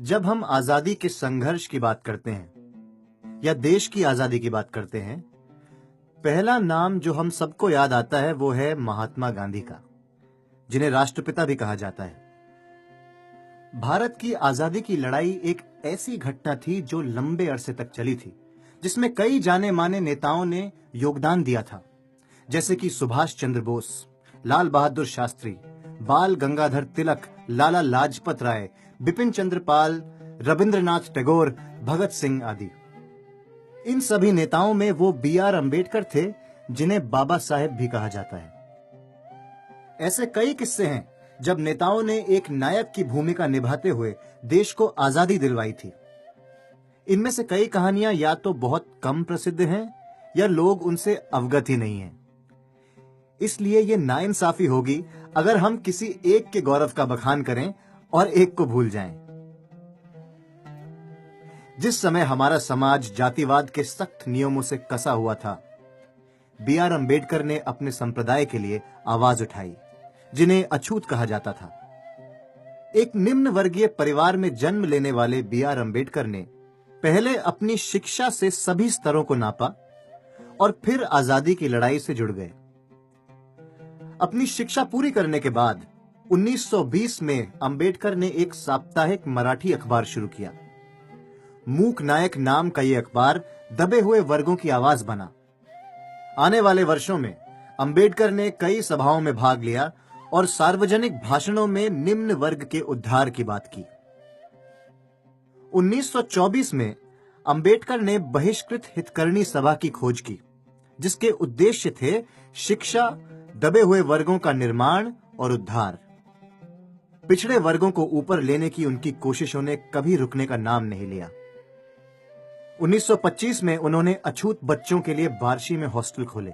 जब हम आजादी के संघर्ष की बात करते हैं या देश की आजादी की बात करते हैं, पहला नाम जो हम सबको याद आता है वो है महात्मा गांधी का, जिन्हें राष्ट्रपिता भी कहा जाता है। भारत की आजादी की लड़ाई एक ऐसी घटना थी जो लंबे अरसे तक चली थी, जिसमें कई जाने माने नेताओं ने योगदान दिया था, जैसे कि सुभाष चंद्र बोस, लाल बहादुर शास्त्री, बाल गंगाधर तिलक, लाला लाजपत राय, बिपिन चंद्र पाल, रविंद्रनाथ टैगोर, भगत सिंह आदि। इन सभी नेताओं में वो बी.आर. अम्बेडकर थे, जिन्हें बाबा साहेब भी कहा जाता है। ऐसे कई किस्से हैं जब नेताओं ने एक नायक की भूमिका निभाते हुए देश को आजादी दिलवाई थी। इनमें से कई कहानियां या तो बहुत कम प्रसिद्ध हैं या लोग उनसे अवगत ही नहीं हैं। इसलिए ये नाइंसाफी होगी अगर हम किसी एक के गौरव का बखान करें और एक को भूल जाएं। जिस समय हमारा समाज जातिवाद के सख्त नियमों से कसा हुआ था, बी.आर. अम्बेडकर ने अपने संप्रदाय के लिए आवाज उठाई, जिन्हें अछूत कहा जाता था। एक निम्न वर्गीय परिवार में जन्म लेने वाले बी.आर. अम्बेडकर ने पहले अपनी शिक्षा से सभी स्तरों को नापा और फिर आजादी की लड़ाई से जुड़ गए। अपनी शिक्षा पूरी करने के बाद 1920 में अम्बेडकर ने एक साप्ताहिक मराठी अखबार शुरू किया। मूक नायक नाम का यह अखबार दबे हुए वर्गों की आवाज बना। आने वाले वर्षों में अम्बेडकर ने कई सभाओं में भाग लिया और सार्वजनिक भाषणों में निम्न वर्ग के उद्धार की बात की। 1924 में अम्बेडकर ने बहिष्कृत हितकर्णी सभा की खोज की, जिसके उद्देश्य थे शिक्षा, दबे हुए वर्गों का निर्माण और उद्धार। पिछड़े वर्गों को ऊपर लेने की उनकी कोशिशों ने कभी रुकने का नाम नहीं लिया। 1925 में उन्होंने अछूत बच्चों के लिए बार्शी में हॉस्टल खोले।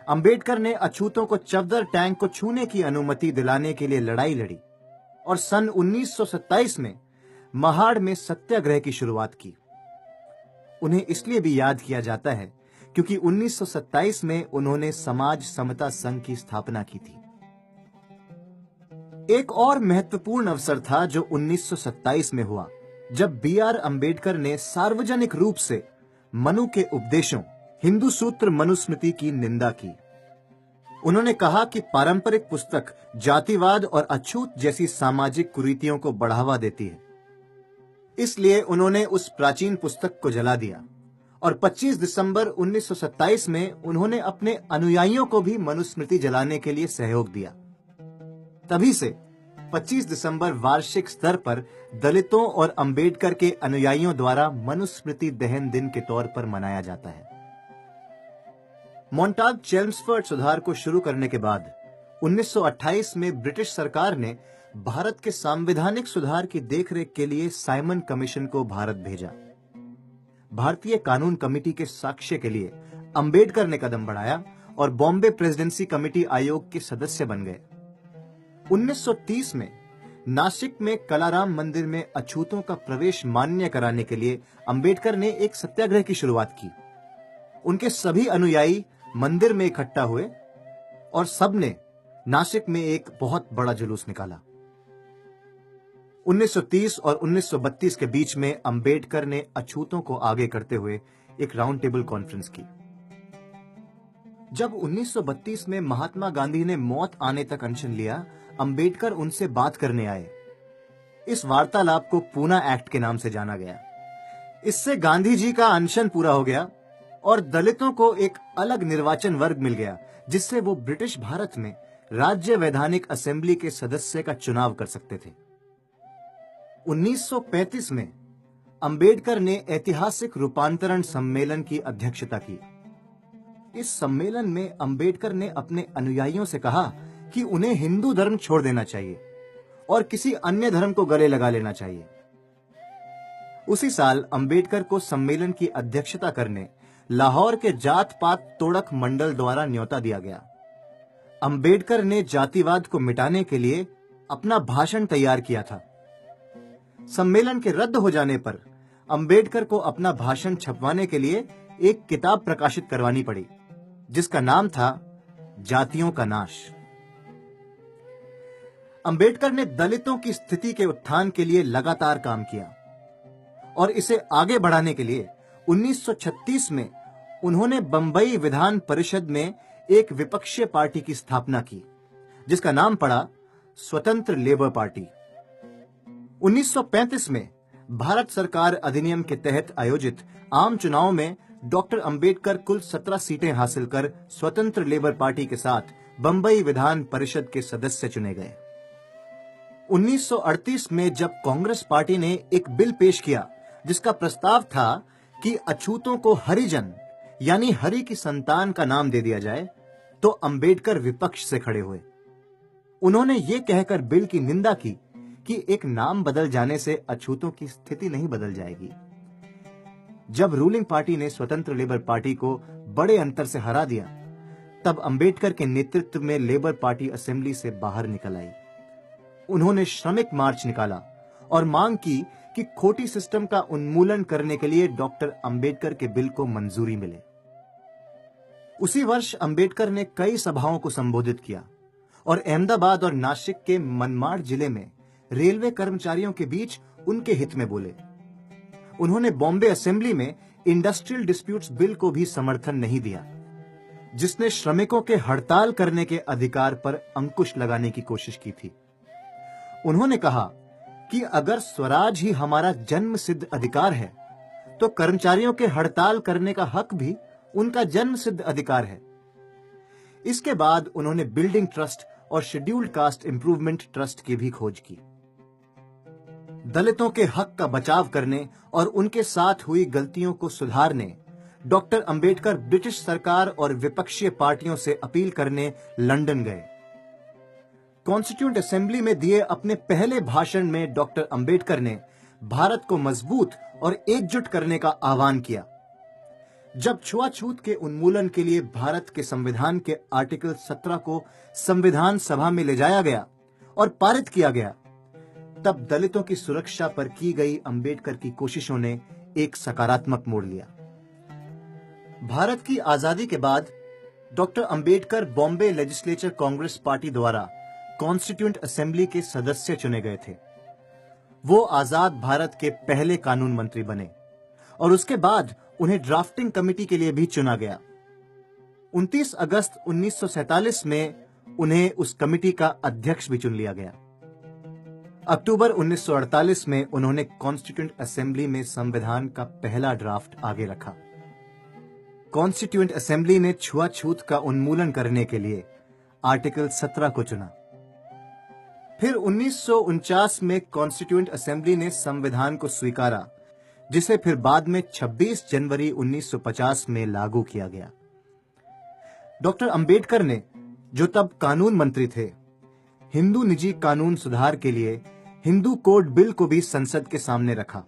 अम्बेडकर ने अछूतों को चफदर टैंक को छूने की अनुमति दिलाने के लिए लड़ाई लड़ी और सन 1927 में महाड़ में सत्याग्रह की शुरुआत की। उन्हें इसलिए भी याद किया जाता है क्योंकि 1927 में उन्होंने समाज समता संघ की स्थापना की थी। एक और महत्वपूर्ण अवसर था जो 1927 में हुआ, जब बी.आर. अम्बेडकर ने सार्वजनिक रूप से मनु के उपदेशों, हिंदू सूत्र मनुस्मृति की निंदा की। उन्होंने कहा कि पारंपरिक पुस्तक जातिवाद और अछूत जैसी सामाजिक कुरीतियों को बढ़ावा देती है। इसलिए उन्होंने उस प्राचीन पुस्तक को जला दिया और 25 दिसंबर 1927 में उन्होंने अपने अनुयायियों को भी मनुस्मृति जलाने के लिए सहयोग दिया। तभी से 25 दिसंबर वार्षिक स्तर पर दलितों और अम्बेडकर के अनुयायियों द्वारा मनुस्मृति दहन दिन के तौर पर मनाया जाता है। मोंटाग चेम्सफोर्ड सुधार को शुरू करने के बाद 1928 में ब्रिटिश सरकार ने भारत के सांविधानिक सुधार की देखरेख के लिए साइमन कमीशन को भारत भेजा। भारतीय कानून कमेटी के साक्ष्य के लिए अम्बेडकर ने कदम बढ़ाया और बॉम्बे प्रेसिडेंसी कमेटी आयोग के सदस्य बन गए। 1930 में नासिक में कलाराम मंदिर में अछूतों का प्रवेश मान्य कराने के लिए अम्बेडकर ने एक सत्याग्रह की शुरुआत की। उनके सभी अनुयायी मंदिर में इकट्ठा हुए और सबने नासिक में एक बहुत बड़ा जुलूस निकाला। 1930 और 1932 के बीच में अम्बेडकर ने अछूतों को आगे करते हुए एक राउंड टेबल कॉन्फ्रेंस की। जब 1932 में महात्मा गांधी ने मौत आने तक अनशन लिया, अम्बेडकर उनसे बात करने आए। इस वार्तालाप को पूना एक्ट के नाम से जाना गया। इससे गांधी जी का अनशन पूरा हो गया और दलितों को एक अलग निर्वाचन वर्ग मिल गया, जिससे वो ब्रिटिश भारत में राज्य वैधानिक असेंबली के सदस्य का चुनाव कर सकते थे। 1935 में अम्बेडकर ने ऐतिहासिक रूपांतरण सम्मेलन की अध्यक्षता की। इस सम्मेलन में अम्बेडकर ने अपने अनुयायियों से कहा कि उन्हें हिंदू धर्म छोड़ देना चाहिए और किसी अन्य धर्म को गले लगा लेना चाहिए। उसी साल अम्बेडकर को सम्मेलन की अध्यक्षता करने लाहौर के जात पात तोड़क मंडल द्वारा न्योता दिया गया। अम्बेडकर ने जातिवाद को मिटाने के लिए अपना भाषण तैयार किया था। सम्मेलन के रद्द हो जाने पर अम्बेडकर को अपना भाषण छपवाने के लिए एक किताब प्रकाशित करवानी पड़ी, जिसका नाम था जातियों का नाश। अंबेडकर ने दलितों की स्थिति के उत्थान के लिए लगातार काम किया और इसे आगे बढ़ाने के लिए 1936 में उन्होंने बंबई विधान परिषद में एक विपक्षीय पार्टी की स्थापना की, जिसका नाम पड़ा स्वतंत्र लेबर पार्टी। 1935 में भारत सरकार अधिनियम के तहत आयोजित आम चुनाव में डॉक्टर अंबेडकर कुल 17 सीटें हासिल कर स्वतंत्र लेबर पार्टी के साथ बंबई विधान परिषद के सदस्य चुने गए। 1938 में जब कांग्रेस पार्टी ने एक बिल पेश किया जिसका प्रस्ताव था कि अछूतों को हरिजन यानी हरि की संतान का नाम दे दिया जाए, तो अंबेडकर विपक्ष से खड़े हुए। उन्होंने ये कहकर बिल की निंदा की कि एक नाम बदल जाने से अछूतों की स्थिति नहीं बदल जाएगी। जब रूलिंग पार्टी ने स्वतंत्र लेबर पार्टी को बड़े अंतर से हरा दिया, तब अंबेडकर के नेतृत्व में लेबर पार्टी असेंबली से बाहर निकल आई। उन्होंने श्रमिक मार्च निकाला और मांग की कि खोटी सिस्टम का उन्मूलन करने के लिए डॉक्टर अंबेडकर के बिल को मंजूरी मिले। उसी वर्ष अंबेडकर ने कई सभाओं को संबोधित किया और अहमदाबाद और नासिक के मनमाड़ जिले में रेलवे कर्मचारियों के बीच उनके हित में बोले। उन्होंने बॉम्बे असेंबली में इंडस्ट्रियल डिस्प्यूट्स बिल को भी समर्थन नहीं दिया, जिसने श्रमिकों के हड़ताल करने के अधिकार पर अंकुश लगाने की कोशिश की थी। उन्होंने कहा कि अगर स्वराज ही हमारा जन्म सिद्ध अधिकार है, तो कर्मचारियों के हड़ताल करने का हक भी उनका जन्म सिद्ध अधिकार है। इसके बाद उन्होंने बिल्डिंग ट्रस्ट और शेड्यूल्ड कास्ट इंप्रूवमेंट ट्रस्ट की भी खोज की। दलितों के हक का बचाव करने और उनके साथ हुई गलतियों को सुधारने डॉक्टर अंबेडकर ब्रिटिश सरकार और विपक्षीय पार्टियों से अपील करने लंदन गए। कॉन्स्टिट्यूएंट असेंबली में दिए अपने पहले भाषण में डॉक्टर अंबेडकर ने भारत को मजबूत और एकजुट करने का आह्वान किया। जब छुआछूत के उन्मूलन के लिए भारत के संविधान के आर्टिकल 17 को संविधान सभा में ले जाया गया और पारित किया गया, तब दलितों की सुरक्षा पर की गई अंबेडकर की कोशिशों ने एक सकारात्मक मोड़ लिया। भारत की आजादी के बाद doctor Ambedkar Bombay legislature Congress party द्वारा कॉन्स्टिट्यूएंट असेंबली के सदस्य चुने गए थे। वो आजाद भारत के पहले कानून मंत्री बने और उसके बाद उन्हें ड्राफ्टिंग कमेटी के लिए भी चुना गया। 29 अगस्त 1947 में उन्हें उस कमेटी का अध्यक्ष भी चुन लिया गया। अक्टूबर 1948 में उन्होंने कॉन्स्टिट्यूएंट असेंबली में संविधान का पहला ड्राफ्ट आगे रखा। कॉन्स्टिट्यूएंट असेंबली ने छुआछूत का उन्मूलन करने के लिए आर्टिकल 17 को चुना। फिर 1949 में कॉन्स्टिट्यूएंट असेंबली ने संविधान को स्वीकारा, जिसे फिर बाद में 26 जनवरी 1950 में लागू किया गया। डॉक्टर अंबेडकर ने, जो तब कानून मंत्री थे, हिंदू निजी कानून सुधार के लिए हिंदू कोड बिल को भी संसद के सामने रखा।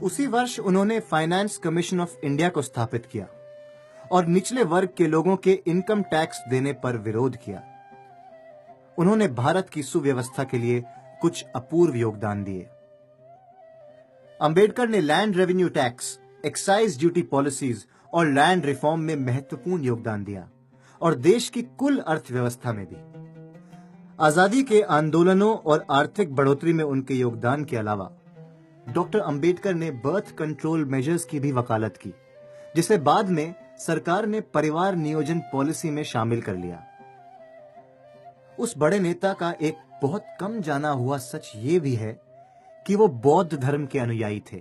उसी वर्ष उन्होंने फाइनेंस कमीशन ऑफ इंडिया को स्थापित किया और निचले वर्ग के लोगों के इनकम टैक्स देने पर विरोध किया। उन्होंने भारत की सुव्यवस्था के लिए कुछ अपूर्व योगदान दिए। अंबेडकर ने land revenue tax, excise duty policies और लैंड रिफॉर्म में महत्वपूर्ण योगदान दिया और देश की कुल अर्थव्यवस्था में भी। आजादी के आंदोलनों और आर्थिक बढ़ोतरी में उनके योगदान के अलावा डॉक्टर अंबेडकर ने बर्थ कंट्रोल मेजर्स की भी वकालत की, जिसे बाद में सरकार ने परिवार नियोजन पॉलिसी में शामिल कर लिया। उस बड़े नेता का एक बहुत कम जाना हुआ सच ये भी है कि वो बौद्ध धर्म के अनुयायी थे।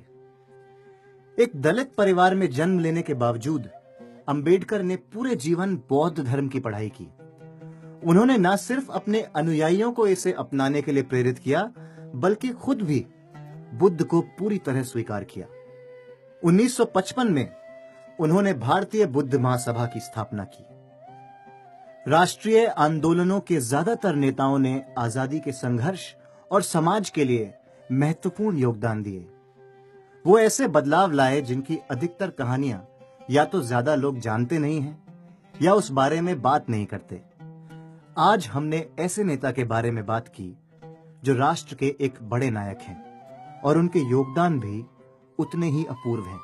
एक दलित परिवार में जन्म लेने के बावजूद अंबेडकर ने पूरे जीवन बौद्ध धर्म की पढ़ाई की। उन्होंने न सिर्फ अपने अनुयायियों को इसे अपनाने के लिए प्रेरित किया, बल्कि खुद भी बुद्ध को पूरी तरह स्वीकार किया। 1955 में उन्होंने भारतीय बुद्ध महासभा की स्थापना की। राष्ट्रीय आंदोलनों के ज्यादातर नेताओं ने आजादी के संघर्ष और समाज के लिए महत्वपूर्ण योगदान दिए। वो ऐसे बदलाव लाए जिनकी अधिकतर कहानियां या तो ज्यादा लोग जानते नहीं हैं या उस बारे में बात नहीं करते। आज हमने ऐसे नेता के बारे में बात की जो राष्ट्र के एक बड़े नायक हैं और उनके योगदान भी उतने ही अपूर्व हैं।